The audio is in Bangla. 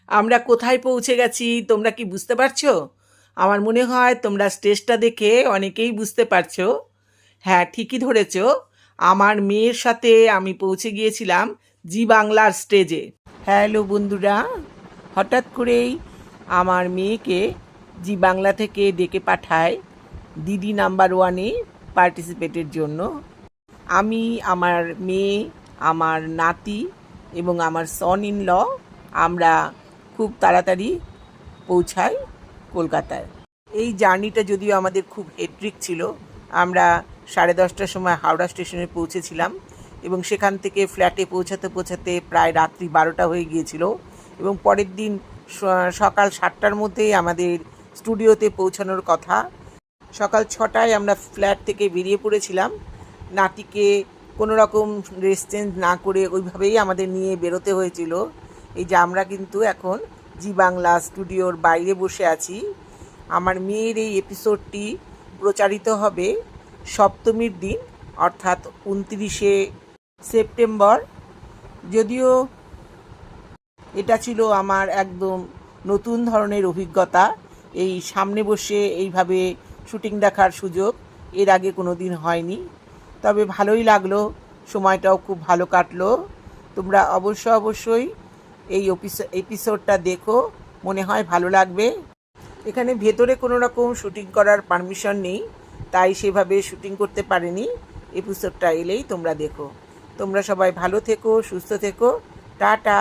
আমরা কোথায় পৌঁছে গেছি তোমরা কি বুঝতে পারছো? আমার মনে হয় তোমরা স্টেজটা দেখে অনেকেই বুঝতে পারছো। হ্যাঁ, ঠিকই ধরেছ। আমার মেয়ের সাথে আমি পৌঁছে গিয়েছিলাম জি বাংলার স্টেজে। হ্যালো বন্ধুরা, হঠাৎ করেই আমার মেয়েকে জি বাংলা থেকে ডেকে পাঠায় দিদি নাম্বার ওয়ানে পার্টিসিপেটের জন্য। আমি, আমার মেয়ে, আমার নাতি এবং আমার সন ইন ল আমরা খুব তাড়াতাড়ি পৌঁছাই কলকাতায়। এই জার্নিটা যদিও আমাদের খুব হেট্রিক ছিল। আমরা 10:30টার সময় হাওড়া স্টেশনে পৌঁছেছিলাম এবং সেখান থেকে ফ্ল্যাটে পৌঁছাতে পৌঁছাতে প্রায় রাত্রি 12টা হয়ে গিয়েছিল এবং পরের দিন সকাল 7টার মধ্যেই আমাদের স্টুডিওতে পৌঁছানোর কথা। সকাল 6টায় আমরা ফ্ল্যাট থেকে বেরিয়ে পড়েছিলাম। নাতিকে কোনো রকম ড্রেস চেঞ্জ না করে ওইভাবেই আমাদের নিয়ে বেরোতে হয়েছিল। এই যে আমরা কিন্তু এখন জি বাংলা স্টুডিওর বাইরে বসে আছি। আমার মেয়ের এই এপিসোডটি প্রচারিত হবে সপ্তমীর দিন, অর্থাৎ 29শে সেপ্টেম্বর। যদিও এটা ছিল আমার একদম নতুন ধরনের অভিজ্ঞতা, এই সামনে বসে এইভাবে শুটিং দেখার সুযোগ এর আগে কোনো দিন হয়নি। তবে ভালোই লাগলো, সময়টাও খুব ভালো কাটলো। তোমরা অবশ্যই এই এপিসোডটা দেখো, মনে হয় ভালো লাগবে। এখানে ভেতরে কোনো রকম শুটিং করার পারমিশন নেই, তাই সেভাবে শুটিং করতে পারিনি। এপিসোডটা এলেই তোমরা দেখো। তোমরা সবাই ভালো থেকো, সুস্থ থেকো। টাটা।